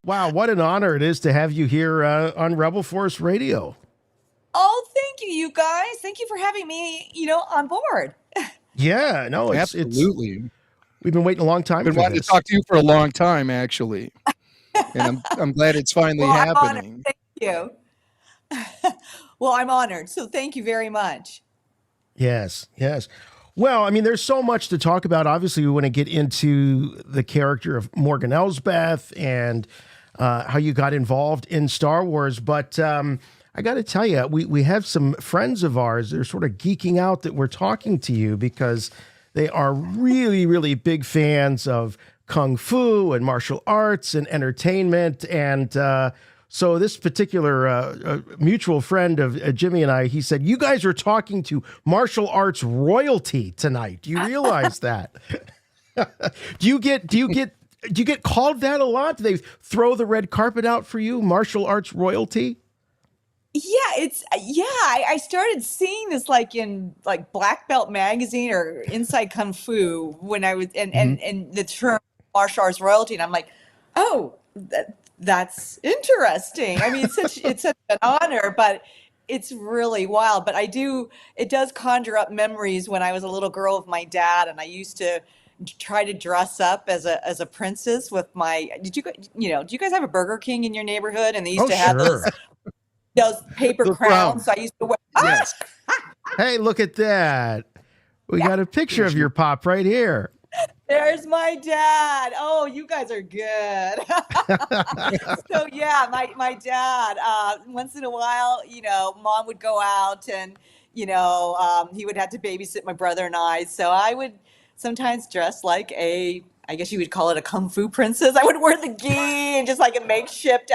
Wow, what an honor it is to have you here on Rebel Force Radio. Oh, thank you, you guys. Thank you for having me, on board. Yeah, no, it's Absolutely. we've been waiting a long time Been for wanting to this. talk to you for a long time, actually, and I'm glad it's finally Well, I'm honored. happening. Thank you. Well, I'm honored. So thank you very much. Yes, yes. Well, I mean, there's so much to talk about. Obviously, we want to get into the character of Morgan Elsbeth and how you got involved in Star Wars. But I got to tell you, we have some friends of ours that are sort of geeking out that we're talking to you because they are really, really big fans of kung fu and martial arts and entertainment. And so this particular mutual friend of Jimmy and I, he said, "You guys are talking to martial arts royalty tonight. Do you realize that?" Do you get called that a lot? Do they throw the red carpet out for you, martial arts royalty? I started seeing this like in like Black Belt magazine or Inside Kung Fu when I was and the term martial arts royalty, and I'm like, oh, that's interesting. I mean, it's such an honor, but it's really wild. But it does conjure up memories when I was a little girl with my dad, and I used to try to dress up as a princess with my. Do you guys have a Burger King in your neighborhood? And they used Oh, to have sure. those paper The crowns. crown. So I used to wear. Yes. Hey, look at that. We got a picture of your pop right here. There's my dad. Oh, you guys are good. So yeah, my dad. Once in a while, mom would go out, and he would have to babysit my brother and I. So I would sometimes dress like I guess you would call it a kung fu princess. I would wear the gi and just like a makeshift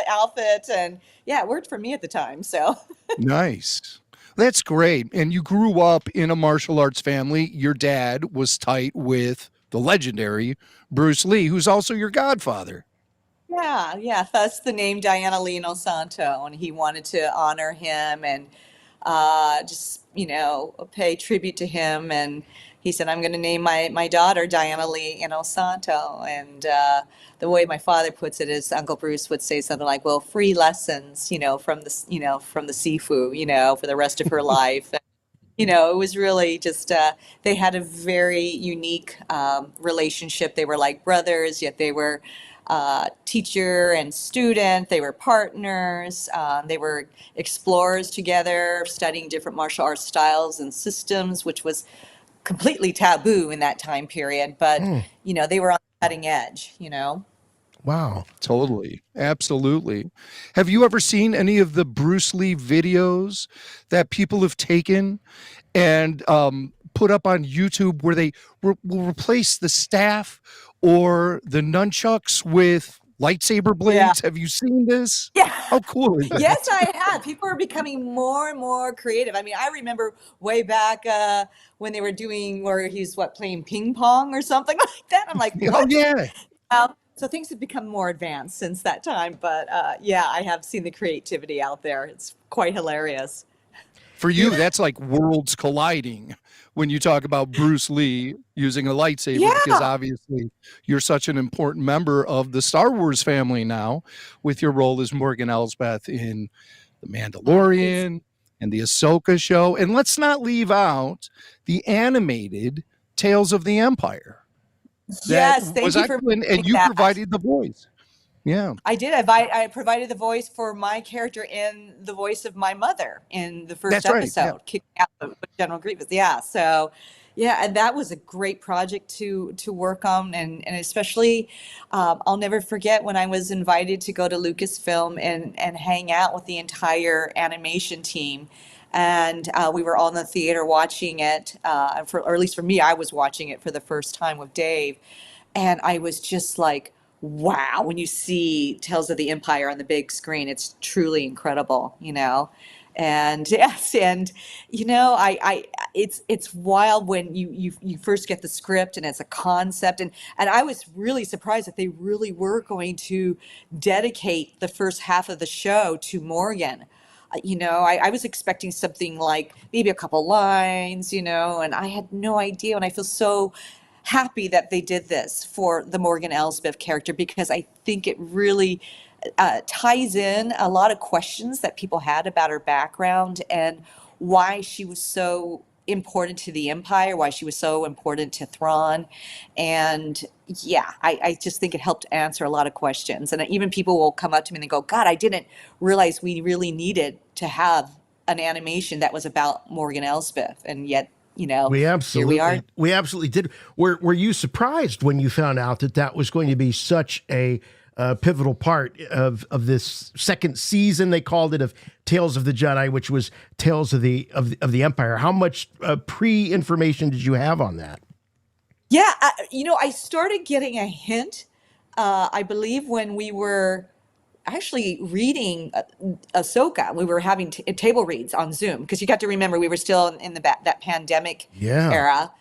outfit, and yeah, it worked for me at the time. So Nice. That's great. And you grew up in a martial arts family. Your dad was tight with the legendary Bruce Lee, who's also your godfather. yeah, thus the name Diana Lee Inosanto, and he wanted to honor him and just pay tribute to him. And he said, "I'm going to name my daughter Diana Lee Inosanto." And the way my father puts it is, Uncle Bruce would say something like, "Well, free lessons, from the Sifu, for the rest of her life." It was really just they had a very unique relationship. They were like brothers, yet they were teacher and student. They were partners. They were explorers together, studying different martial arts styles and systems, which was completely taboo in that time period. But they were on the cutting edge. Wow. Totally. Absolutely. Have you ever seen any of the Bruce Lee videos that people have taken and put up on YouTube where they will replace the staff or the nunchucks with lightsaber Yeah. blades? Have you seen this? Yeah. How cool is that? Yes, I have. People are becoming more and more creative. I mean, I remember way back when they were doing where he's playing ping pong or something like that. I'm like, Oh, what? yeah. So things have become more advanced since that time. But yeah, I have seen the creativity out there. It's quite hilarious. For you, that's like worlds colliding when you talk about Bruce Lee using a lightsaber, because Yeah. obviously you're such an important member of the Star Wars family now with your role as Morgan Elsbeth in The It's Mandalorian and the Ahsoka show. And let's not leave out the animated Tales of the Empire that Yes. Thank was you for excellent, and mentioning you that. provided the voice. Yeah, I did. I provided the voice for my character and the voice of my mother in the first that's right. Yeah. episode, kicking out with General Grievous. Yeah. So, yeah, and that was a great project to work on, and especially, I'll never forget when I was invited to go to Lucasfilm and hang out with the entire animation team. And we were all in the theater watching it, or at least for me, I was watching it for the first time with Dave. And I was just like, wow, when you see Tales of the Empire on the big screen, it's truly incredible. And yes, and it's wild when you first get the script and it's a concept, and I was really surprised that they really were going to dedicate the first half of the show to Morgan. I was expecting something like maybe a couple lines, and I had no idea, and I feel so happy that they did this for the Morgan Elsbeth character, because I think it really ties in a lot of questions that people had about her background and why she was so important to the Empire, why she was so important to Thrawn. And yeah, I just think it helped answer a lot of questions. And even people will come up to me and they go, God, I didn't realize we really needed to have an animation that was about Morgan Elsbeth. And yet, here we are. We absolutely did. Were you surprised when you found out that that was going to be such a pivotal part of this second season? They called it, of Tales of the Jedi, which was Tales of the Empire. How much pre-information did you have on that? Yeah, I started getting a hint, I believe, when we were actually reading Ahsoka. We were having table reads on Zoom, because you got to remember we were still in that pandemic era.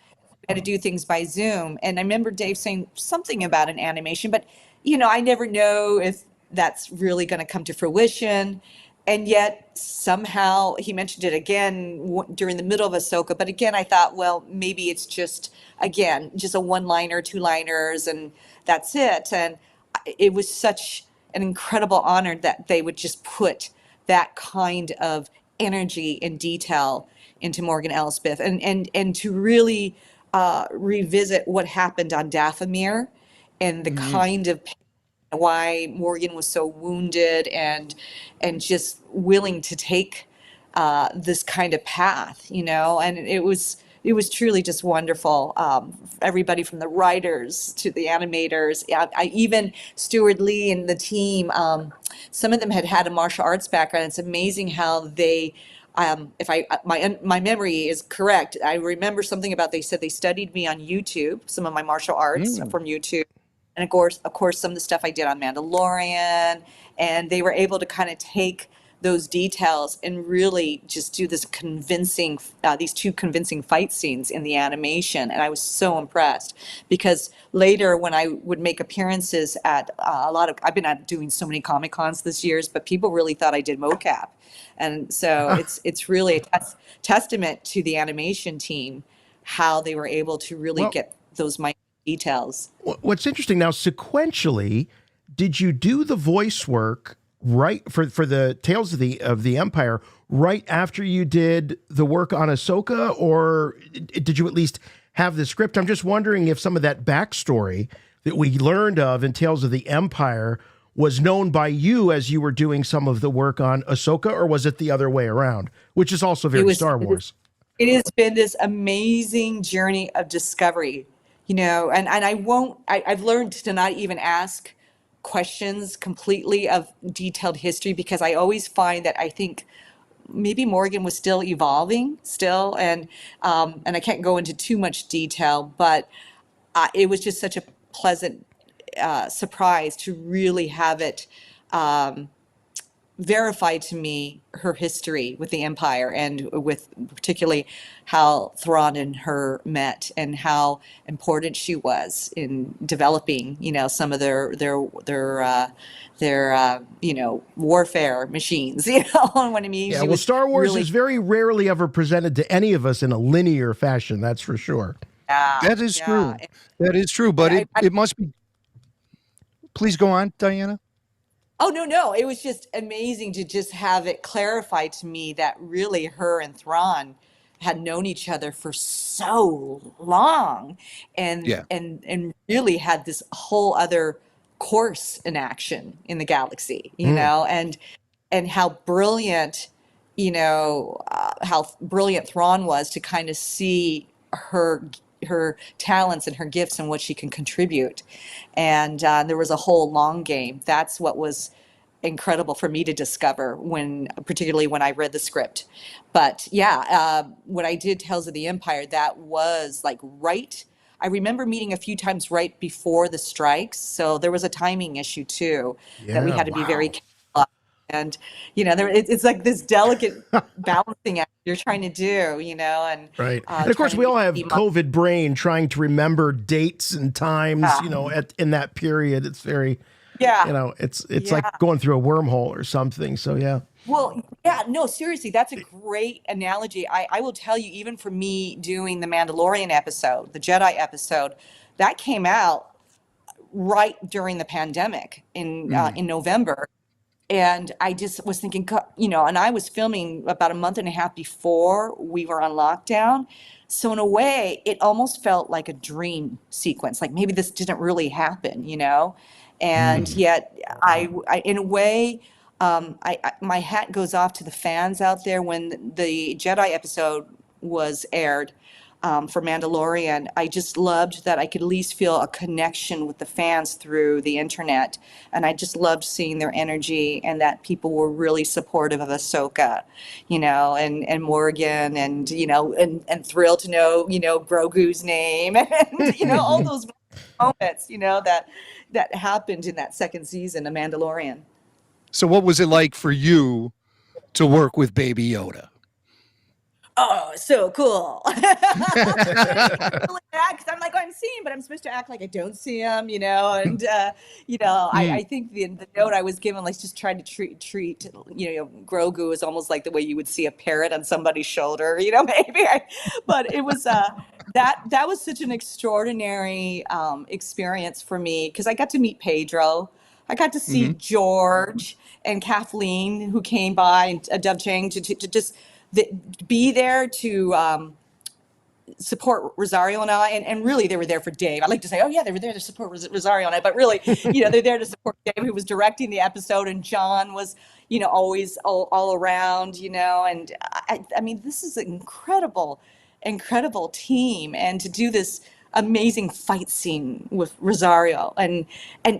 We had to do things by Zoom. And I remember Dave saying something about an animation, but, I never know if that's really going to come to fruition. And yet somehow he mentioned it again during the middle of Ahsoka. But again, I thought, well, maybe it's just a one-liner, two-liners, and that's it. And it was such an incredible honor that they would just put that kind of energy and detail into Morgan Elsbeth, and to really revisit what happened on Dathomir, and the kind of why Morgan was so wounded and just willing to take this kind of path, and it was truly just wonderful. Everybody from the writers to the animators, I even Stuart Lee and the team, some of them had a martial arts background. It's amazing how they, if my memory is correct, I remember something about, they said they studied me on YouTube, some of my martial arts from YouTube. And of course, some of the stuff I did on Mandalorian, and they were able to kind of take those details and really just do this these two convincing fight scenes in the animation. And I was so impressed, because later when I would make appearances at I've been doing so many Comic Cons this year, but people really thought I did mocap. And so it's really a testament to the animation team, how they were able to really get those minute details. What's interesting now, sequentially, did you do the voice work right for the Tales of the Empire right after you did the work on Ahsoka, or did you at least have the script? I'm just wondering if some of that backstory that we learned of in Tales of the Empire was known by you as you were doing some of the work on Ahsoka, or was it the other way around, which is also very Star Wars? It has been this amazing journey of discovery, and I've learned to not even ask questions completely of detailed history, because I always find that I think maybe Morgan was still evolving and I can't go into too much detail, but it was just such a pleasant surprise to really have it verify to me her history with the Empire, and with particularly how Thrawn and her met, and how important she was in developing, some of their warfare machines, what I mean? Yeah, well, Star Wars is very rarely ever presented to any of us in a linear fashion, that's for sure. That is true. That is true, but it must be. Please go on, Diana. Oh, no. It was just amazing to just have it clarified to me that really her and Thrawn had known each other for so long, and really had this whole other course in action in the galaxy, and how brilliant, how brilliant Thrawn was to kind of see her talents and her gifts and what she can contribute. And there was a whole long game. That's what was incredible for me to discover, particularly when I read the script. But when I did Tales of the Empire, that was like I remember meeting a few times right before the strikes. So there was a timing issue too, that we had to be very careful. And, it's like this delicate balancing act you're trying to do, and right. And of course, we all have COVID brain, trying to remember dates and times, in that period. It's very, it's like going through a wormhole or something. So, yeah. Well, no, seriously, that's a great analogy. I will tell you, even for me doing the Mandalorian episode, the Jedi episode, that came out right during the pandemic in November. And I just was thinking, and I was filming about a month and a half before we were on lockdown. So in a way, it almost felt like a dream sequence, like maybe this didn't really happen, And yet, in a way, my hat goes off to the fans out there when the Jedi episode was aired. For Mandalorian, I just loved that I could at least feel a connection with the fans through the internet. And I just loved seeing their energy and that people were really supportive of Ahsoka, and Morgan and, and thrilled to know, Grogu's name and, all those moments, that happened in that second season of Mandalorian. So what was it like for you to work with Baby Yoda? Oh, so cool. Because I'm like, I'm seeing, but I'm supposed to act like I don't see him, and, I think the note I was given, like, just trying to treat, Grogu is almost like the way you would see a parrot on somebody's shoulder, maybe. But it was, that was such an extraordinary experience for me because I got to meet Pedro. I got to see George and Kathleen, who came by, and Dove Chang, to just be there to support Rosario and I, and really they were there for Dave. I like to say, oh yeah, they were there to support Rosario and I, but really, they're there to support Dave, who was directing the episode, and John was, always all around, and I mean, this is an incredible team, and to do this amazing fight scene with Rosario, and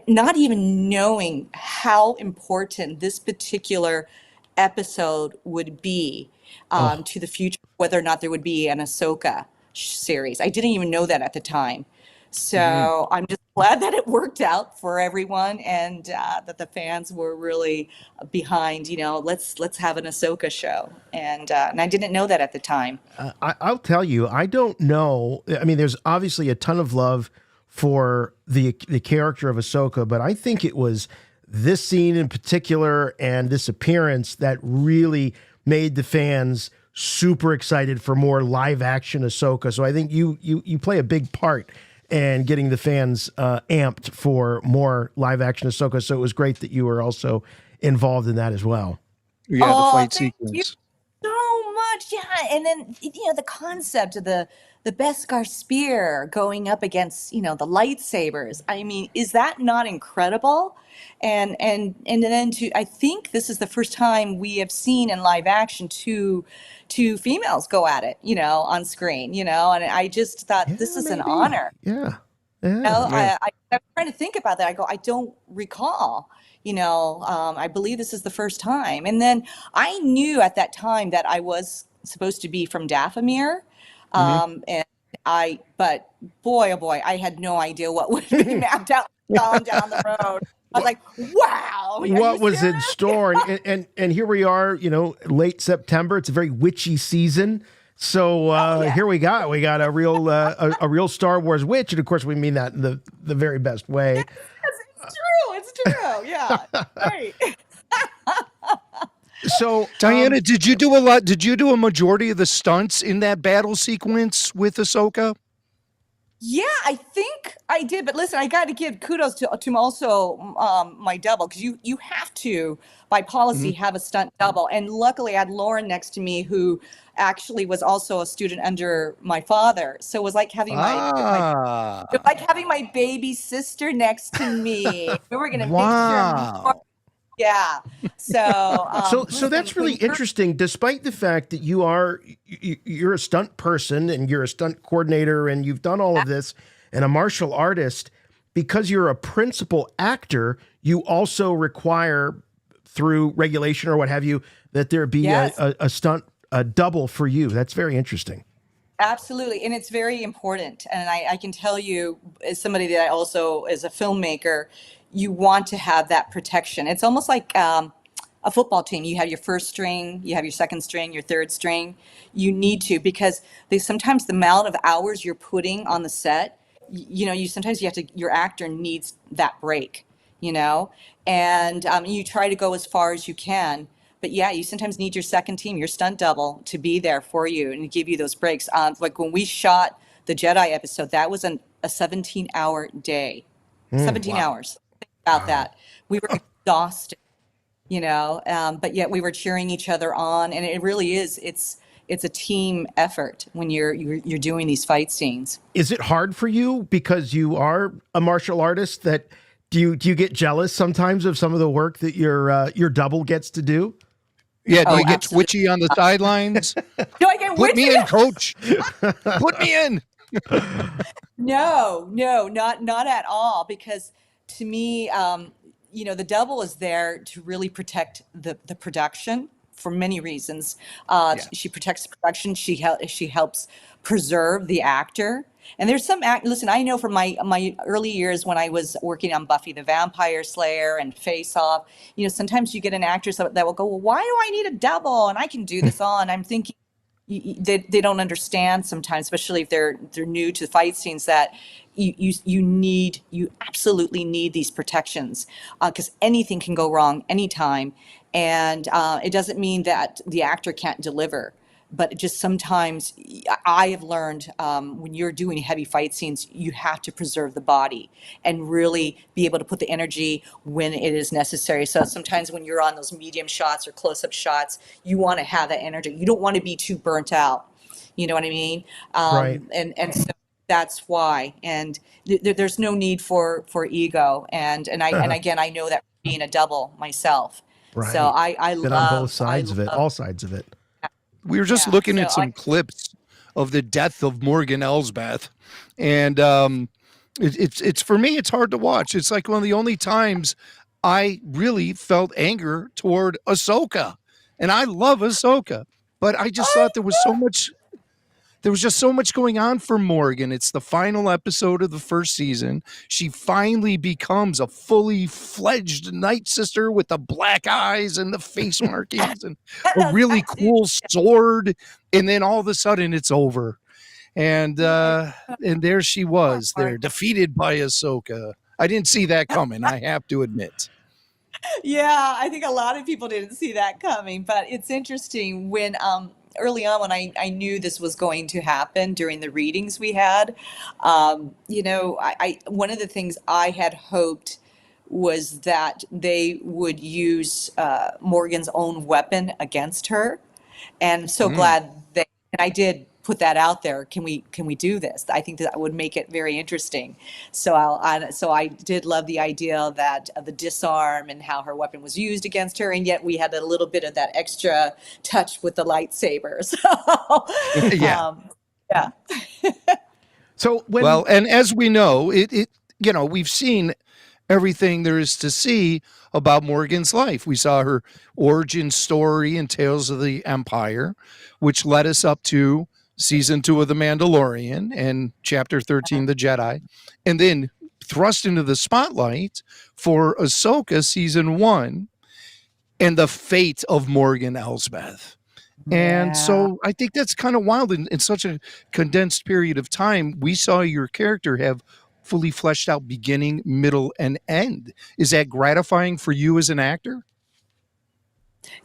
not even knowing how important this particular episode would be to the future, whether or not there would be an Ahsoka series. I didn't even know that at the time. So I'm just glad that it worked out for everyone, and that the fans were really behind, let's have an Ahsoka show. And I didn't know that at the time. I'll tell you, I don't know. I mean, there's obviously a ton of love for the character of Ahsoka, but I think it was this scene in particular and this appearance that really made the fans super excited for more live action Ahsoka. So I think you play a big part in getting the fans amped for more live action Ahsoka. So it was great that you were also involved in that as well. Yeah, the fight thank sequence. you so much. Yeah. And then, the concept of the Beskar spear going up against, the lightsabers. I mean, is that not incredible? And then I think this is the first time we have seen in live action two females go at it, on screen, and I just thought this is an honor. Yeah. I'm trying to think about that. I go, I don't recall, I believe this is the first time. And then I knew at that time that I was supposed to be from Dathomir. But boy, oh boy, I had no idea what would be mapped out down the road. I was like, wow. What was in store? And here we are, late September. It's a very witchy season. So here we got a real Star Wars witch. And of course, we mean that in the very best way. It's true. Yeah. Right. So Diana, did you do a majority of the stunts in that battle sequence with Ahsoka? Yeah, I think I did. But listen, I got to give kudos to also my double, because you have to, by policy, have a stunt double. And luckily, I had Lauren next to me, who actually was also a student under my father. So it was like having my baby sister next to me. We were going to make sure. Yeah. So that's really interesting. Despite the fact that you're a stunt person and you're a stunt coordinator and you've done all of this and a martial artist, because you're a principal actor, you also require, through regulation or what have you, that there be a stunt double for you. That's very interesting. Absolutely. And it's very important. And I can tell you, as somebody that I also, as a filmmaker, you want to have that protection. It's almost like a football team. You have your first string, you have your second string, your third string. You need to, because sometimes the amount of hours you're putting on the set, sometimes your actor needs that break, and you try to go as far as you can. But yeah, you sometimes need your second team, your stunt double, to be there for you and give you those breaks. Like when we shot the Jedi episode, that was a 17-hour day. 17 wow. hours. Think about that. We were exhausted, but yet we were cheering each other on, and it really is. It's a team effort when you're doing these fight scenes. Is it hard for you because you are a martial artist? That do you get jealous sometimes of some of the work that your double gets to do? Yeah, do Oh, you get absolutely. twitchy on the sidelines? Do I get Put me witchy? in, coach. Put me in. No, not at all. Because to me, the double is there to really protect the production for many reasons. Yeah. She protects the production. She helps preserve the actor. And there's listen, I know from my early years when I was working on Buffy the Vampire Slayer and Face Off, sometimes you get an actress that will go, well, why do I need a double? And I can do this all. And I'm thinking, they don't understand sometimes, especially if they're new to fight scenes, that you absolutely need these protections, because anything can go wrong anytime, and it doesn't mean that the actor can't deliver, but just sometimes I have learned, when you're doing heavy fight scenes, you have to preserve the body and really be able to put the energy when it is necessary. So sometimes when you're on those medium shots or close-up shots, you want to have that energy. You don't want to be too burnt out. You know what I mean? Right. And so that's why. And there's no need for ego. And again, I know that being a double myself. So Right. I Been on both love, sides of it, all sides of it. We were just yeah. looking So at some clips of the death of Morgan Elsbeth, and it's for me, it's hard to watch. It's like one of the only times I really felt anger toward Ahsoka, and I love Ahsoka, but I just thought there was just so much going on for Morgan. It's the final episode of the first season. She finally becomes a fully fledged Night Sister with the black eyes and the face markings and a really cool sword. And then all of a sudden it's over. And there she was there, defeated by Ahsoka. I didn't see that coming, I have to admit. Yeah, I think a lot of people didn't see that coming, but it's interesting when early on when I knew this was going to happen during the readings we had, I one of the things I had hoped was that they would use Morgan's own weapon against her, and I'm so glad they, and I did put that out there. Can we do this? I think that would make it very interesting. So I did love the idea that the disarm and how her weapon was used against her, and yet we had a little bit of that extra touch with the lightsaber. So Yeah. yeah. So when Well, and as we know, we've seen everything there is to see about Morgan's life. We saw her origin story in Tales of the Empire, which led us up to season 2 of The Mandalorian and chapter 13, The Jedi, and then thrust into the spotlight for Ahsoka season 1 and the fate of Morgan Elsbeth. And Yeah. so I think that's kind of wild. In such a condensed period of time, we saw your character have fully fleshed out beginning, middle, and end. Is that gratifying for you as an actor?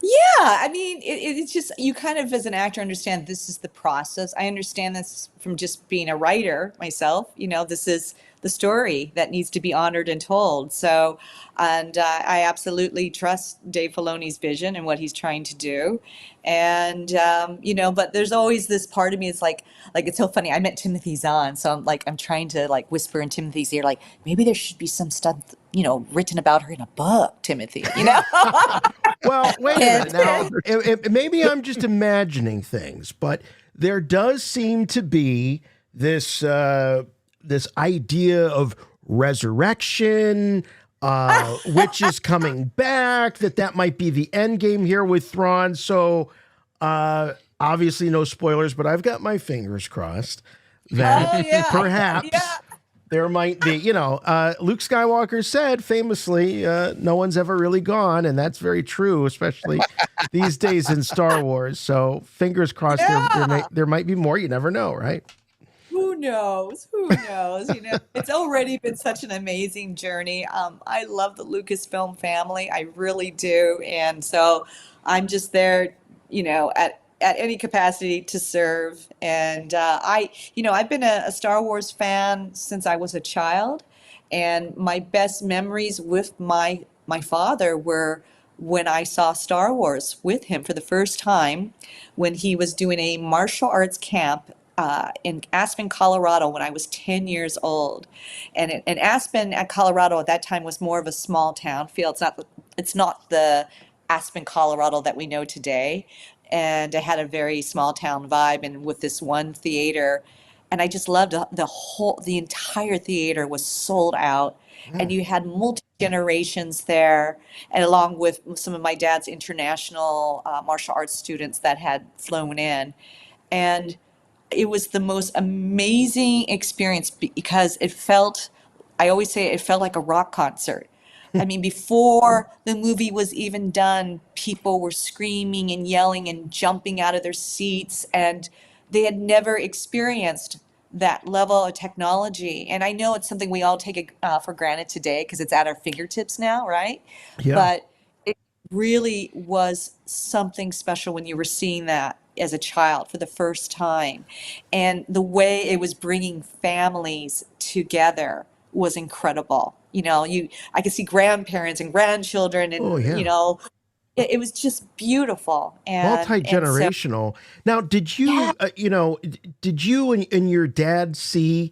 Yeah, I mean, it's just you kind of, as an actor, understand this is the process. I understand this from just being a writer myself. This is the story that needs to be honored and told. So, and I absolutely trust Dave Filoni's vision and what he's trying to do. And but there's always this part of me. It's like it's so funny. I met Timothy Zahn, so I'm trying to whisper in Timothy's ear, maybe there should be some stuff written about her in a book, Timothy. Well, wait a minute. Now, And maybe I'm just imagining things, but there does seem to be this this idea of resurrection, which is coming back. That might be the end game here with Thrawn. So, obviously, no spoilers, but I've got my fingers crossed that Oh yeah, perhaps. yeah. There might be, Luke Skywalker said famously, no one's ever really gone. And that's very true, especially these days in Star Wars. So fingers crossed, Yeah. there might be more. You never know, right? Who knows? Who knows? It's already been such an amazing journey. I love the Lucasfilm family. I really do. And so I'm just there, at at any capacity to serve. And I've been a Star Wars fan since I was a child, and my best memories with my father were when I saw Star Wars with him for the first time, when he was doing a martial arts camp in Aspen, Colorado, when I was 10 years old. And Aspen, at Colorado, at that time was more of a small town feel. It's not the Aspen, Colorado that we know today. And it had a very small town vibe, and with this one theater. And I just loved the entire theater was sold out, and you had multi generations there, and along with some of my dad's international martial arts students that had flown in. And it was the most amazing experience because I always say it felt like a rock concert. I mean, before the movie was even done, people were screaming and yelling and jumping out of their seats, and they had never experienced that level of technology. And I know it's something we all take for granted today because it's at our fingertips now, right? Yeah. But it really was something special when you were seeing that as a child for the first time. And the way it was bringing families together was incredible. I could see grandparents and grandchildren, and Oh, yeah. it was just beautiful. And so, Multi-generational. Now, did yeah. you, did you and your dad see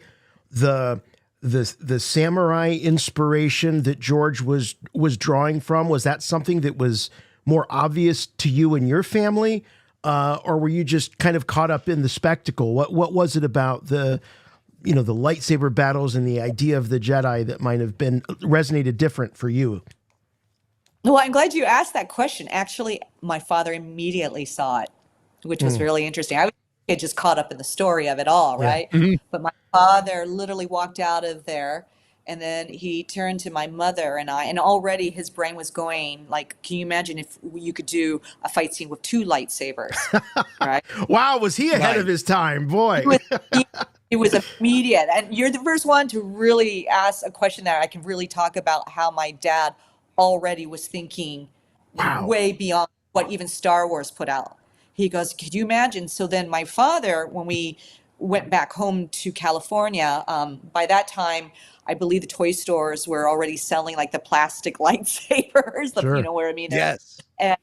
the the samurai inspiration that George was drawing from? Was that something that was more obvious to you and your family, or were you just kind of caught up in the spectacle? What was it about the lightsaber battles and the idea of the Jedi that might have been resonated different for you? Well, I'm glad you asked that question. Actually, my father immediately saw it, which was really interesting. I was just caught up in the story of it all, Yeah. right? But my father literally walked out of there, and then he turned to my mother and I, and already his brain was going like, can you imagine if you could do a fight scene with two lightsabers, right? Wow, was he ahead of his time, boy? It was immediate. And you're the first one to really ask a question that I can really talk about how my dad already was thinking Wow. way beyond what even Star Wars put out. He goes, could you imagine? So then my father, when we went back home to California, by that time, I believe the toy stores were already selling like the plastic lightsabers, Sure. where I mean, Yes. and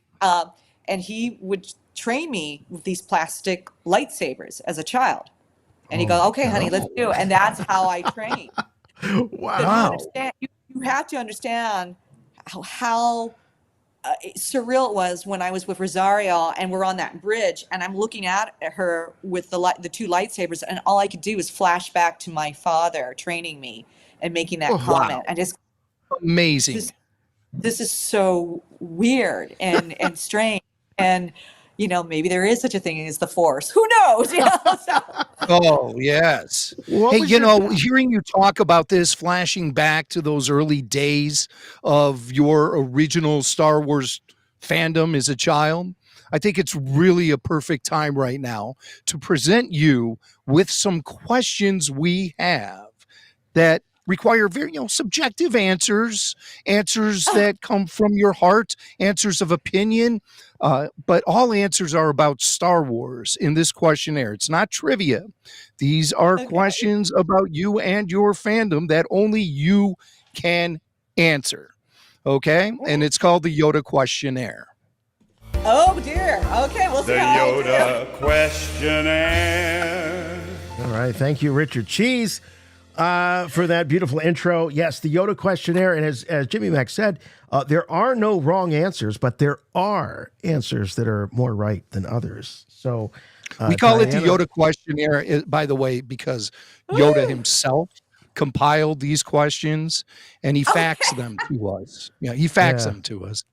he would train me with these plastic lightsabers as a child. And he goes, okay, honey, let's do it. And that's how I train. Wow. You have to understand how surreal it was when I was with Rosario and we're on that bridge and I'm looking at her with the two lightsabers, and all I could do is flash back to my father training me and making that comment. Wow. I just, Amazing. this is so weird and strange. And maybe there is such a thing as the Force. Who knows? So, Oh, yes. What Hey, was your- hearing you talk about this, flashing back to those early days of your original Star Wars fandom as a child, I think it's really a perfect time right now to present you with some questions we have that require very, subjective answers that come from your heart, answers of opinion. But all answers are about Star Wars in this questionnaire. It's not trivia. These are Okay. questions about you and your fandom that only you can answer. Okay? And it's called the Yoda questionnaire. oh dear. Okay, we'll see The how I do. Yoda questionnaire. All right. Thank you, Richard Cheese, for that beautiful intro. Yes, the Yoda questionnaire. And as Jimmy Mack said, there are no wrong answers, but there are answers that are more right than others. So We call it the Diana- Yoda questionnaire, by the way, because Yoda himself compiled these questions and he faxed them to us. Yeah, he faxed them to us.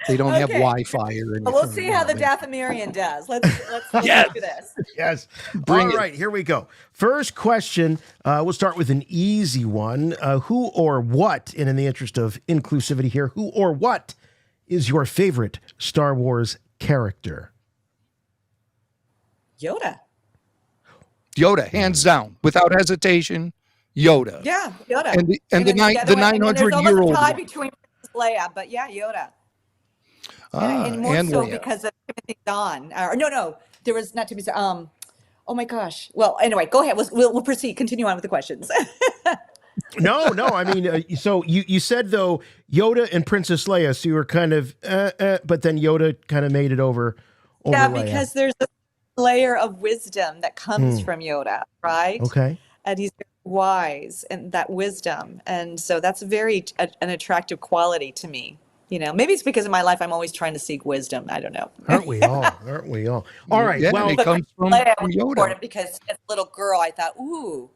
They don't have Okay. Wi-Fi or anything. Well, we'll see how the Yeah. Dathomirian does. Let's Yes. do this. Yes. Bring All it. right, here we go. First question. We'll start with an easy one. Who or what, and in the interest of inclusivity here, who or what is your favorite Star Wars character? Yoda. Yoda, hands down, without hesitation. Yoda. Yeah, Yoda. And the then 900-year-old there's almost a tie one. between Princess Leia, but yeah, Yoda. And more and so Leia. because of Timothy Zahn. Or, no, there was not Timothy Zahn. Oh my gosh. Well, anyway, go ahead. We'll proceed. Continue on with the questions. No. I mean, so you said though Yoda and Princess Leia, so you were kind of, but then Yoda kind of made it over Yeah, Leia. because there's a layer of wisdom that comes from Yoda, right? Okay. And he's very wise and that wisdom. And so that's an attractive quality to me. Maybe it's because in my life I'm always trying to seek wisdom. I don't know. Aren't we all? Aren't we all? All right. Yeah, Well, it comes from Leia was Yoda. important because as a little girl I thought, ooh,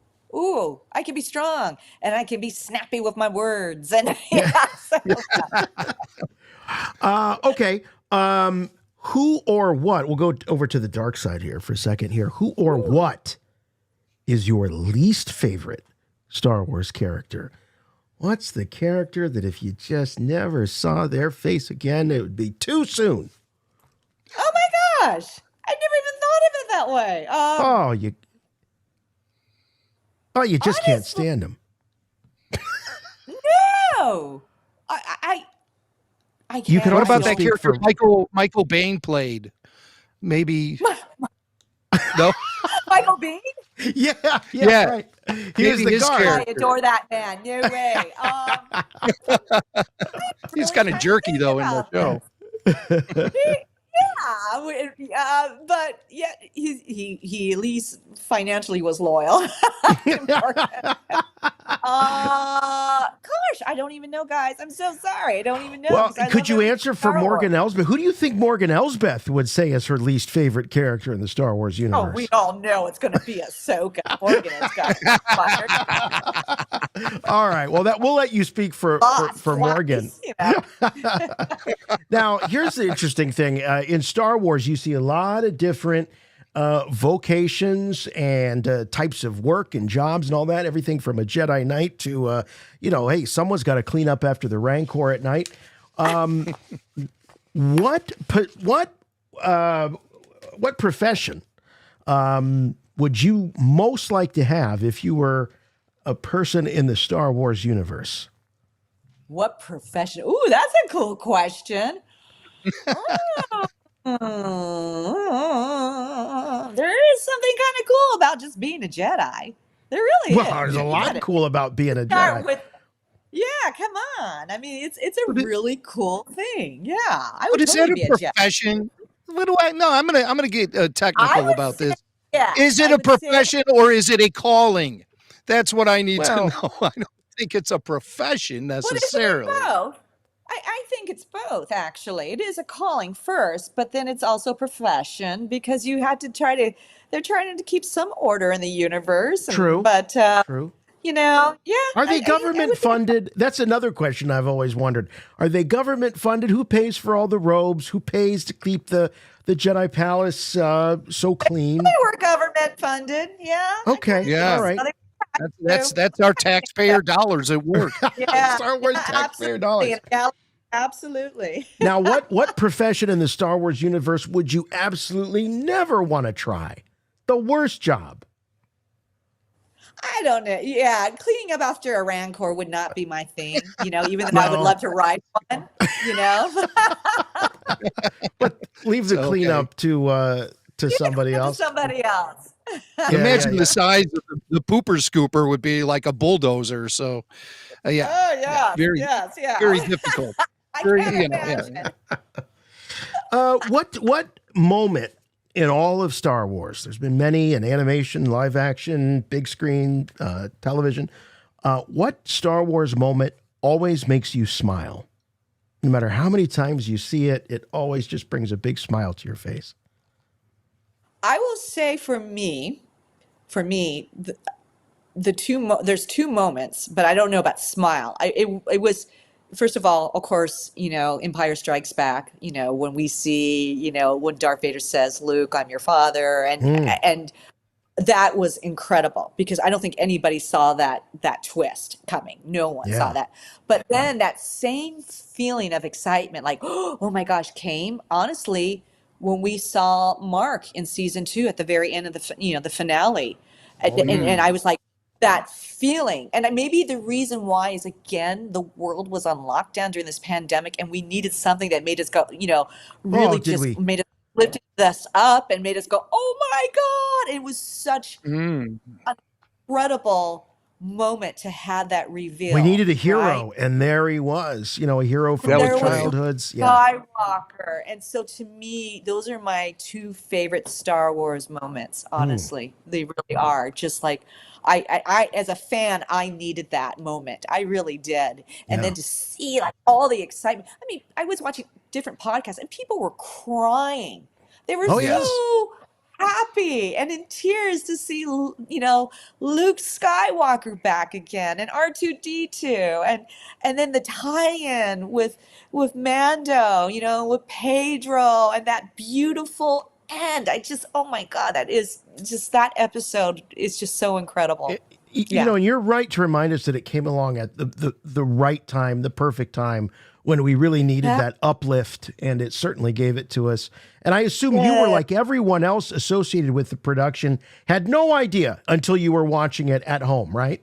I can be strong and I can be snappy with my words. And okay. Who or what? We'll go over to the dark side here for a second here. Who or what is your least favorite Star Wars character? What's the character that if you just never saw their face again, it would be too soon? Oh my gosh. I never even thought of it that way. You just can't stand them. No. I can't. You can What also about that speak character for- Michael Bain played? Maybe. No. Michael Bean? Yeah, Yeah. right. He is Maybe the his guard. I adore that man. No way. He's kind of jerky though in the show. But yeah, he at least financially was loyal. Gosh, I don't even know, guys. I'm so sorry. I don't even know. Well, 'cause I could love you answer for Star Wars. Morgan Elsbeth? Who do you think Morgan Elsbeth would say is her least favorite character in the Star Wars Oh, universe? we all know it's going to be Ahsoka. Morgan has got fired. All right. Well, we'll let you speak for Morgan. Now, here's the interesting thing. In Star Wars, you see a lot of different vocations and types of work and jobs and all that. Everything from a Jedi Knight to, hey, someone's got to clean up after the Rancor at night. What profession would you most like to have if you were a person in the Star Wars universe? What profession? Ooh, that's a cool question. There is something kind of cool about just being a Jedi. There really is. Well, there's a lot cool about being a Jedi. Yeah, come on. I mean, it's a really cool thing. Yeah, I But would is that totally be a a Jedi. profession? What do I? No, I'm gonna get technical would about say- this. Yeah, Is it I a would say- profession or is it a calling? That's what I need to Well- know. I don't think it's a profession Well, isn't it necessarily. both? I think it's both, actually. It is a calling first, but then it's also profession because you had to they're trying to keep some order in the universe. True. But, True. yeah. Are they I government would think- funded? That's another question I've always wondered. Are they government funded? Who pays for all the robes? Who pays to keep the Jedi Palace so clean? They were government funded, yeah. Okay. Yeah. All right. That's our taxpayer dollars at work. Yeah. Star Wars taxpayer dollars. Absolutely. Now, what profession in the Star Wars universe would you absolutely never want to try? The worst job. I don't know. Yeah, cleaning up after a Rancor would not be my thing, even though I would No. love to ride one, But leave the Okay. cleanup to somebody To else. somebody else. Yeah, Imagine yeah. the size of the pooper scooper would be like a bulldozer. So, yeah, Oh, yeah. very- Yes, yeah. very difficult. I very, can't imagine. What moment in all of Star Wars? There's been many in animation, live action, big screen, television. What Star Wars moment always makes you smile? No matter how many times you see it, it always just brings a big smile to your face. I will say for me, there's two moments, but I don't know about smile. It was, first of all, of course, Empire Strikes Back. When we see, when Darth Vader says, "Luke, I'm your father," and that was incredible because I don't think anybody saw that twist coming. No one Yeah. saw that. But then that same feeling of excitement, like, oh my gosh, came honestly when we saw Mark in season 2 at the very end of the finale. And I was like, that feeling. And maybe the reason why is, again, the world was on lockdown during this pandemic, and we needed something that made us go, Oh, really did just we? made us lifted us up and made us go, oh my God. It was such Mm. an incredible moment to have that We reveal, needed a right? hero, and there he was. A hero from That our was There was right. childhoods. Yeah. Skywalker. And so to me, those are my two favorite Star Wars moments, Mm, honestly. They really are. Just like I as a fan, I needed that moment. I really did. And yeah. then to see like all the excitement. I mean, I was watching different podcasts and people were crying. They were Oh yeah. Yes. so happy and in tears to see, Luke Skywalker back again and R2D2 and then the tie-in with Mando, with Pedro and that beautiful end. Oh my God, that episode is just so incredible. Yeah. And you're right to remind us that it came along at the right time, the perfect time when we really needed Yeah. that uplift, and it certainly gave it to us. And I assume you were Yeah. like everyone else associated with the production, had no idea until you were watching it at home, right?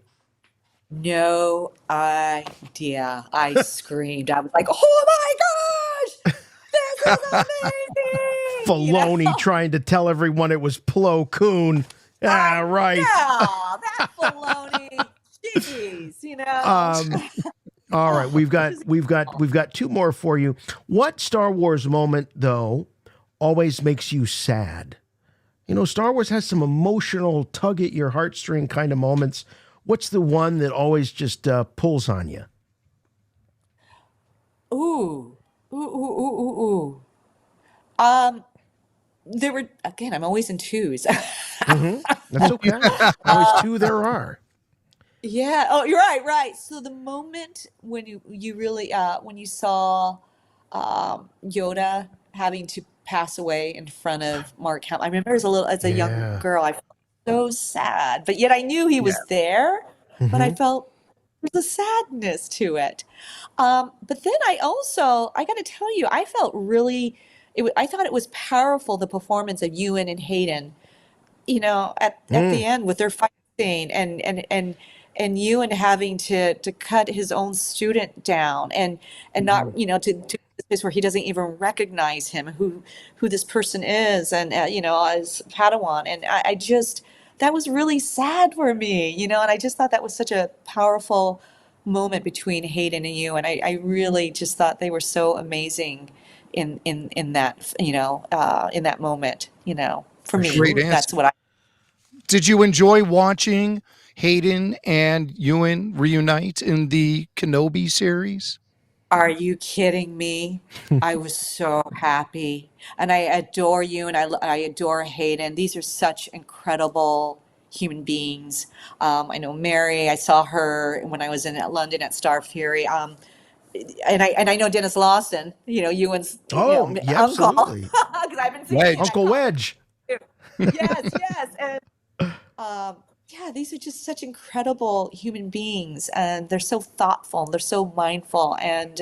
No idea. I screamed. I was like, "Oh my gosh, this is amazing!" Filoni trying to tell everyone it was Plo Koon. Ah, I right. know that baloney. Jeez. All right, we've got Just we've got we've got two more for you. What Star Wars moment though always makes you sad? Star Wars has some emotional tug at your heartstring kind of moments. What's the one that always just pulls on you? ooh, ooh, ooh, ooh, ooh, ooh. Um, there were again. I'm always in twos. That's okay. Always two there are. Yeah. Oh, you're right. Right. So the moment when you really when you saw Yoda having to pass away in front of Mark Hamill, I remember as a young Yeah. girl, I felt so sad, but yet I knew he Yeah. was there, but I Hmm. felt there's a sadness to it. But then I got to tell you, I felt really. I thought it was powerful the performance of Ewan and Hayden at Mm. the end with their fight scene and Ewan having to cut his own student down and Mhm. not to this place where he doesn't even recognize him who this person is and as Padawan and I just that was really sad for me and I just thought that was such a powerful moment between Hayden and you and I really just thought they were so amazing in that in that moment for For me Great sure. answer. that's what I. Did you enjoy watching Hayden and Ewan reunite in the Kenobi series? Are you kidding me? I was so happy. And I adore you and I adore Hayden. These are such incredible human beings. I know Mary, I saw her when I was in London at Star Fury. And I know Dennis Lawson, Ewan's, Oh, yeah, uncle, absolutely. because I've been seeing him Wedge. at Uncle con Wedge. too. Yes, yes. And yeah, these are just such incredible human beings, and they're so thoughtful, and they're so mindful, and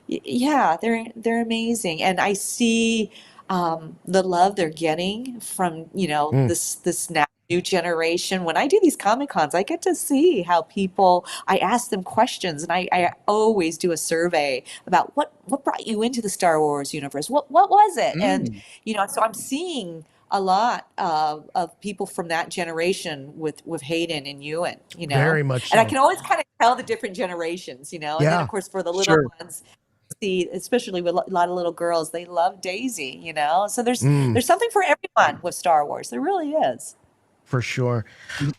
yeah, they're amazing. And I see the love they're getting from Mm. this now new generation. When I do these Comic Cons, I get to see how people. I ask them questions, and I always do a survey about what brought you into the Star Wars universe. What was it? And Mm. so I'm seeing a lot of people from that generation with Hayden and Ewan, Very much and I so. can always kind of tell the different generations, and then of Yeah, course for the little Sure. ones, see, especially with a lot of little girls, they love Daisy, so there's mm, there's something for everyone with Star Wars. There really is. for sure.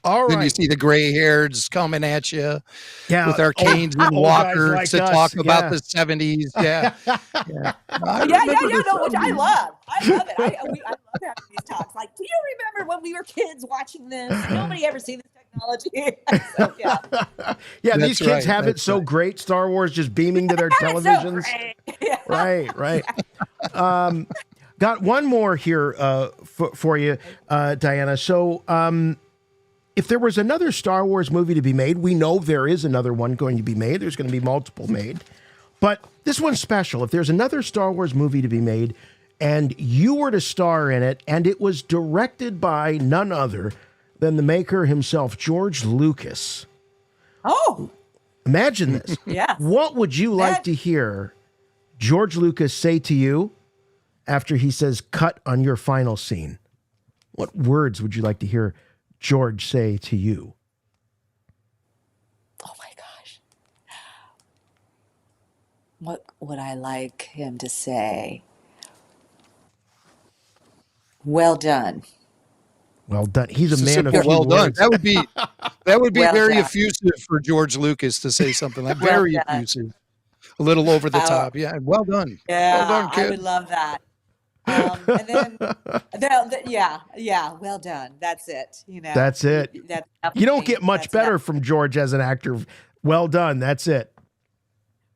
All Then you right. see the gray hairs coming at you Yeah. with our canes and Old guys walkers like to talk us. about Yeah. the 70s. Yeah. Yeah. I Yeah, yeah, remember yeah. the No, which I 70s. love. I love it. I love having these talks. Like, do you remember when we were kids watching this? Nobody ever seen this technology. So yeah, Yeah, these That's kids right. have it That's so right. great. Star Wars just beaming to their it's so televisions. great. Yeah. Right, right. Got one more here for you, Diana. So, if there was another Star Wars movie to be made, we know there is another one going to be made. There's going to be multiple made. But this one's special. If there's another Star Wars movie to be made and you were to star in it and it was directed by none other than the maker himself, George Lucas. Oh, Imagine this. yes. What would you like That- to hear George Lucas say to you after he says cut on your final scene? What words would you like to hear George say to you? Oh my gosh. What would I like him to say? Well done. Well done. He's a Just man of simple, few well done. words. That would be Well very done. effusive for George Lucas to say something like Well very done. effusive, a little over the Oh, top. Yeah, well done. yeah, Well done, I would kid. love that. And then, yeah, well done. That's it. That's it. That's You don't definitely- get much that's better from George as an actor. Well done. That's it.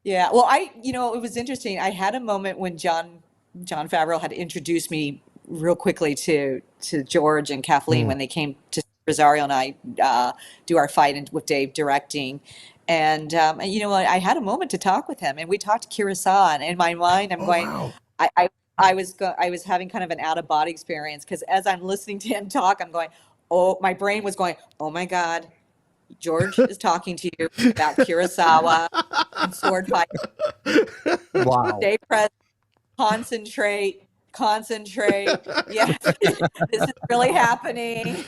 Yeah. Well, it was interesting. I had a moment when John Favreau had introduced me real quickly to George and Kathleen when they came to Rosario and I do our fight and with Dave directing. And I had a moment to talk with him, and we talked to Kurosawa. And in my mind, I'm going, Wow. I was having kind of an out of body experience because as I'm listening to him talk, I'm going, oh, my brain was going, oh my God, George is talking to you about Kurosawa and sword fight. Wow. Stay present, concentrate. Yes, this is really happening.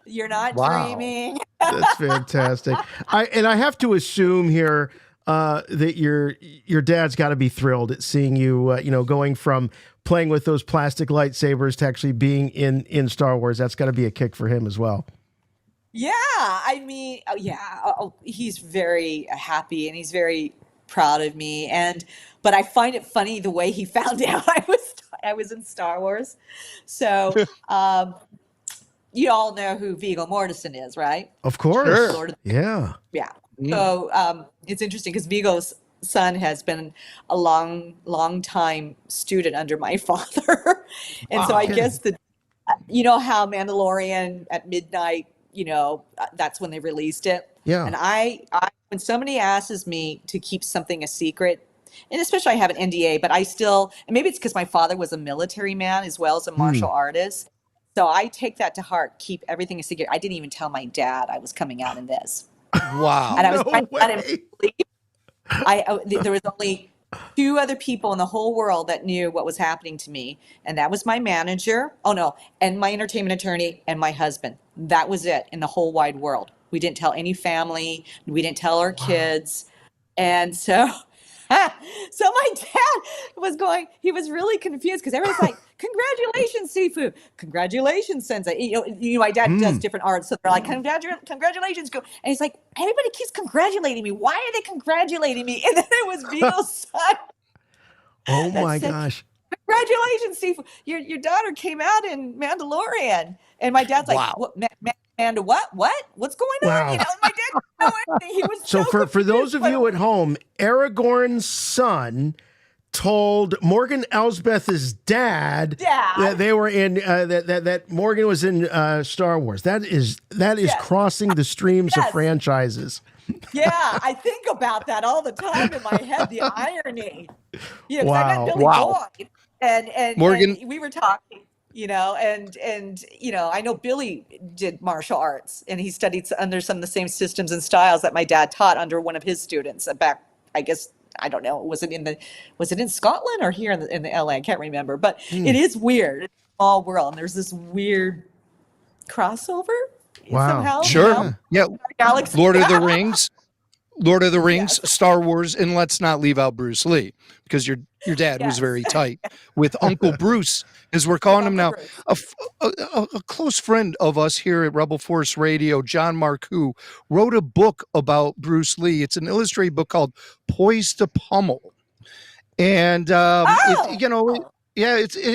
You're not Wow. dreaming. That's fantastic. I have to assume here that your dad's got to be thrilled at seeing you, going from playing with those plastic lightsabers to actually being in Star Wars. That's got to be a kick for him as well. Yeah, I mean, he's very happy and he's very proud of me. But I find it funny the way he found out I was in Star Wars. So you all know who Viggo Mortensen is, right? Of course. Sure. Lord of Yeah. Yeah. So it's interesting because Vigo's son has been a long time student under my father. And so I guess how Mandalorian at midnight, that's when they released it. Yeah. And I when somebody asks me to keep something a secret, and especially I have an NDA, but I still, and maybe it's because my father was a military man as well as a martial artist. So I take that to heart, keep everything a secret. I didn't even tell my dad I was coming out in this. Wow. And I was No trying to let him way. sleep. There was only 2 other people in the whole world that knew what was happening to me. And that was my manager. Oh no. And my entertainment attorney and my husband. That was it in the whole wide world. We didn't tell any family. We didn't tell our kids. And so my dad he was really confused because everyone's like, congratulations, Sifu. Congratulations, Sensei. My dad does different arts. So they're like, congratulations. Go. And he's like, everybody keeps congratulating me. Why are they congratulating me? And then it was Vigo's son. Oh that my said, gosh. Congratulations, Sifu. Your daughter came out in Mandalorian. And my dad's like, Wow. what? Manda, what? What's going on? Wow. My dad didn't know anything. He was So for confused those of by you at home, Aragorn's son told Morgan Elsbeth's dad that they were in that Morgan was in Star Wars. That is crossing the streams of Yes. franchises. Yeah, I think about that all the time in my head, the irony. 'Cause I Wow. met Billy Boyd and Morgan- we were talking, and I know Billy did martial arts and he studied under some of the same systems and styles that my dad taught under one of his students back, I guess, I don't know, was it in Scotland or here in the LA? I can't remember, but it is weird. It's a small world and there's this weird crossover Wow. somehow. Sure. Yeah. Galaxy. Lord of the Rings, Star Wars, and let's not leave out Bruce Lee because your dad was Yes. very tight with Uncle Bruce, as we're calling him now. A close friend of us here at Rebel Force Radio, John Marcoux, wrote a book about Bruce Lee. It's an illustrated book called Poised to Pummel, and it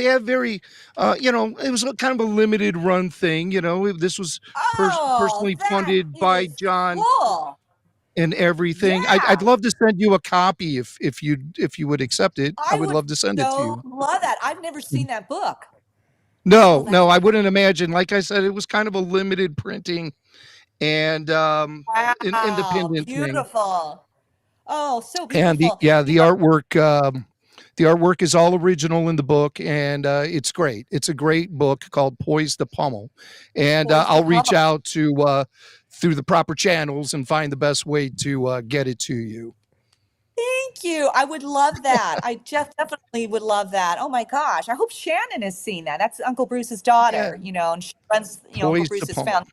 had very, it was kind of a limited run thing. This was personally funded by John. Cool. And everything. Yeah. I'd love to send you a copy if you would accept it. I would love to send it to you. Love that. I've never seen that book. No, I wouldn't imagine. Like I said, it was kind of a limited printing and Wow, independent thing. beautiful. Oh, so And beautiful. the artwork The artwork is all original in the book, and it's great. It's a great book called Poise the Pummel. And Poise the I'll reach Pummel. out to through the proper channels and find the best way to get it to you. Thank you. I would love that. I just definitely would love that. Oh my gosh. I hope Shannon has seen that. That's Uncle Bruce's Yeah, daughter, and she runs, Uncle Poise the Bruce's Pummel. found.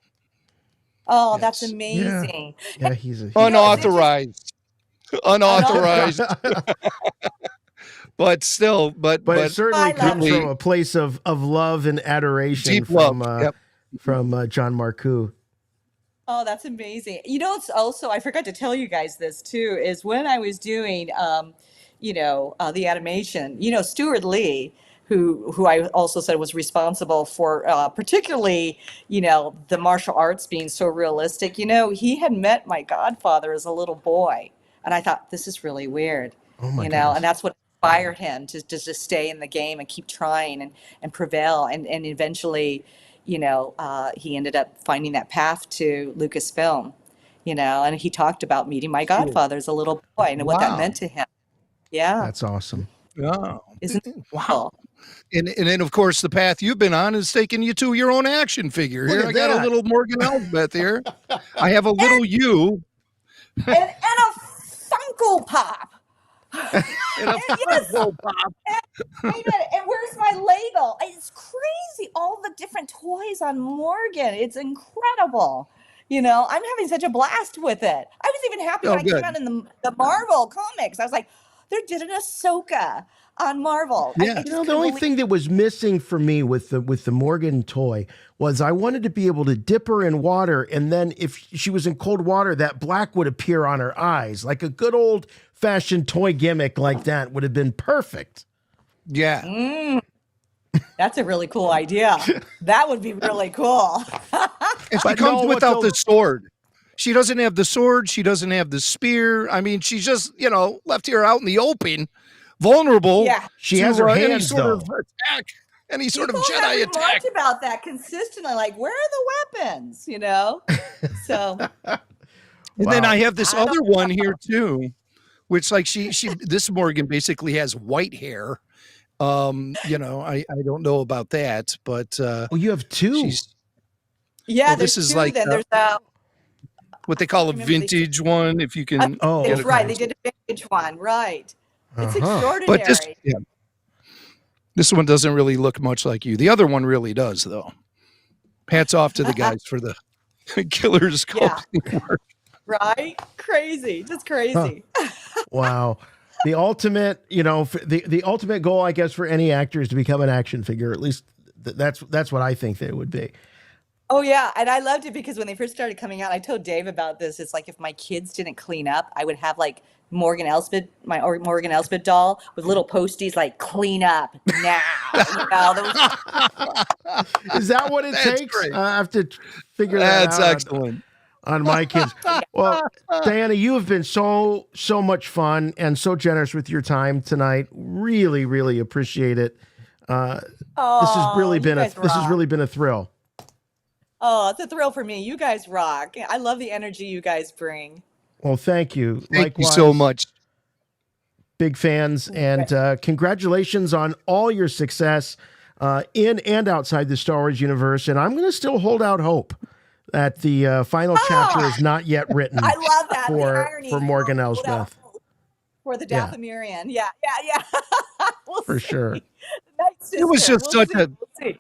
Oh, that's Yes. Yeah. amazing. Yeah, he's a It's interesting. Unauthorized. Unauthorized. But still, but it I certainly love comes it. from really a place of love and adoration deep love. Yep. from John Marcoux. Oh, that's amazing. It's also, I forgot to tell you guys this too, is when I was doing, the animation, Stuart Lee, who I also said was responsible for particularly, the martial arts being so realistic, he had met my godfather as a little boy. And I thought, this is really weird, Oh my and goodness. that's what inspired him to just stay in the game and keep trying and prevail. And eventually, he ended up finding that path to Lucasfilm, and he talked about meeting my Cool. godfather as a little boy and what that Wow. meant to him. Yeah. That's awesome. Oh, Isn't wow. cool? And then of course the path you've been on is taking you to your own action figure. Look Here at I got a that. little Morgan Elsbeth here. I have a little you And a Funko Pop. and a Yes. Funko Pop. Wait a minute. And where's my Lego? It's crazy. All the different toys on Morgan. It's incredible. I'm having such a blast with it. I was even happy when Oh, I came good. out in the Marvel comics. I was like, they did an Ahsoka on Marvel. I Yeah. just The couldn't only believe. thing that was missing for me with the Morgan toy was I wanted to be able to dip her in water, and then if she was in cold water, that black would appear on her eyes, like a good old fashioned toy gimmick like that would have been perfect. Yeah. That's a really cool idea. That would be really cool. And she But comes no, what without they'll- the sword. She doesn't have the sword. She doesn't have the spear. I mean, she's just, left here out in the open, vulnerable. Yeah. She has her any hands, sort though. of attack, any sort People of Jedi haven't attack. talked about that consistently. Like, where are the weapons? So And then Wow. I have this I don't other one here too, which like she this Morgan basically has white hair. I don't know about that, but Oh, you have two. she's yeah, well, there's this is two. like Then there's what they call a remember they- vintage one. If you can, Oh, get it's it right. from- They did a vintage one, right? It's Uh-huh. extraordinary. But this one doesn't really look much like you. The other one really does, though. Hats off to the guys for the killer sculpting work. Right? Crazy, just crazy. Wow. The ultimate, the ultimate goal, I guess, for any actor is to become an action figure. At least that's what I think they would be. Oh yeah, and I loved it because when they first started coming out, I told Dave about this. It's like if my kids didn't clean up, I would have like Morgan Elsbeth, Morgan Elsbeth doll with little posties like "clean up now." Is that what it That's takes? great. I have to figure that That's out excellent. on my kids. Well, Diana, you have been so much fun and so generous with your time tonight. Really, really appreciate it. This has really been this has really been a thrill. Oh, it's a thrill for me. You guys rock. I love the energy you guys bring. Well, thank you. Thank you so much. Big fans, and congratulations on all your success in and outside the Star Wars universe. And I'm going to still hold out hope that the final chapter is not yet written. I love that. The for irony. Morgan Elsbeth. For the Yeah. Dathomirian. Yeah. We'll For see. sure. Night It was sister. just We'll such see. a We'll see.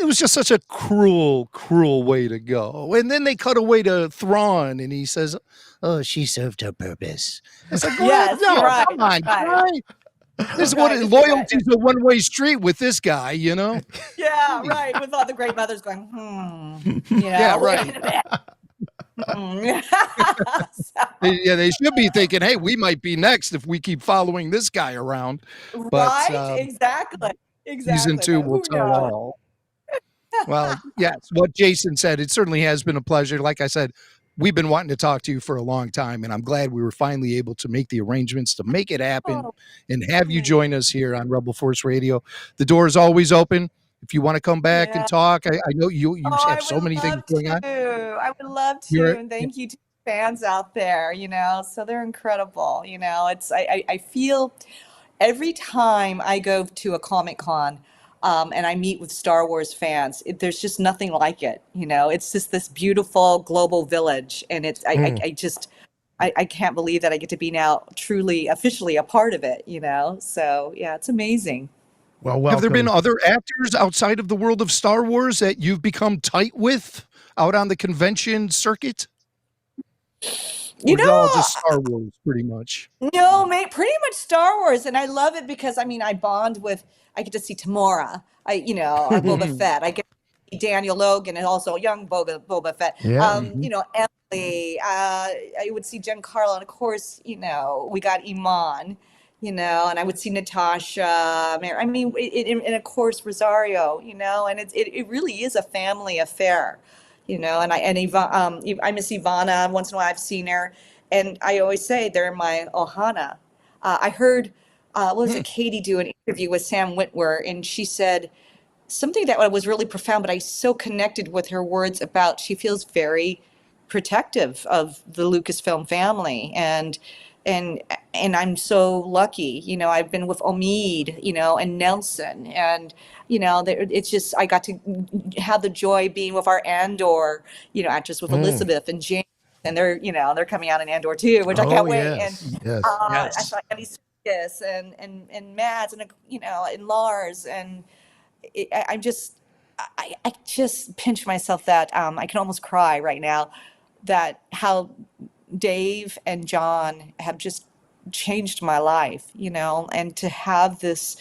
it was just such a cruel way to go. And then they cut away to Thrawn, and he says, "Oh, she served her purpose." It's like, Yes, no, you're right, come on, right. guy. This is what Right, loyalty's a one-way street with this guy, Yeah, right. With all the great mothers going, Yeah, right. wait a minute. They should be thinking, "Hey, we might be next if we keep following this guy around." But Right? Exactly. season 2 But will who tell knows? all. Well, yes, what Jason said, it certainly has been a pleasure. Like I said, we've been wanting to talk to you for a long time, and I'm glad we were finally able to make the arrangements to make it happen Oh, and have you great. join us here on Rebel Force Radio. The door is always open. If you want to come back Yeah. and talk, I know you I have so would many things love going on. to. I would love to. You're- And thank you to fans out there, so they're incredible. It's I feel every time I go to a Comic Con, and I meet with Star Wars fans, there's just nothing like it. You know, it's just this beautiful global village, and I can't believe that I get to be now truly, officially a part of it. You know, so yeah, it's amazing. Well, Have there been welcome. other actors outside of the world of Star Wars that you've become tight with out on the convention circuit? You Or is it all know, just Star Wars pretty much? no, mate, pretty much Star Wars, and I love it because I mean, I get to see Tamora, Boba Fett. I get to see Daniel Logan and also young Boba Fett. Yeah. You know, Emily. I would see Giancarlo, and of course, we got Iman. And I would see Natasha. I mean, and of course Rosario. And it really is a family affair. I miss Ivana. Once in a while, I've seen her, and I always say they're my Ohana. I heard, what was it, Katie do an interview with Sam Witwer, and she said something that was really profound, but I so connected with her words about she feels very protective of the Lucasfilm family, and I'm so lucky. I've been with Omid, and Nelson, and it's just I got to have the joy being with our Andor, actress with Elizabeth and James, and they're coming out in Andor too, which I Oh, can't wait. And yes. Yes. I saw Andy Serkis and Mads and and Lars, and I just pinch myself that I can almost cry right now that how Dave and John have just changed my life, and to have this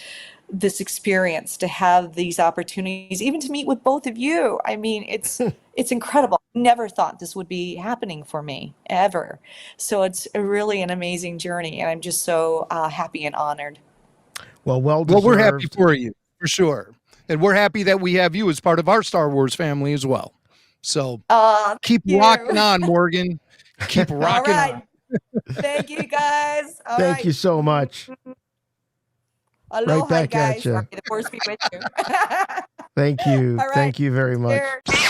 experience, to have these opportunities, even to meet with both of you. I mean, it's incredible. Never thought this would be happening for me ever. So it's really an amazing journey, and I'm just so happy and honored. Well, well Well, we're happy deserved. for you, for sure. And we're happy that we have you as part of our Star Wars family as well. So keep Thank rocking you. on, Morgan. Keep All rocking right. on. Thank you, guys. All Thank you right. so much. Right Aloha, back at guys. you. May the force be with you. Thank you. All right. Thank you very much. Cheers.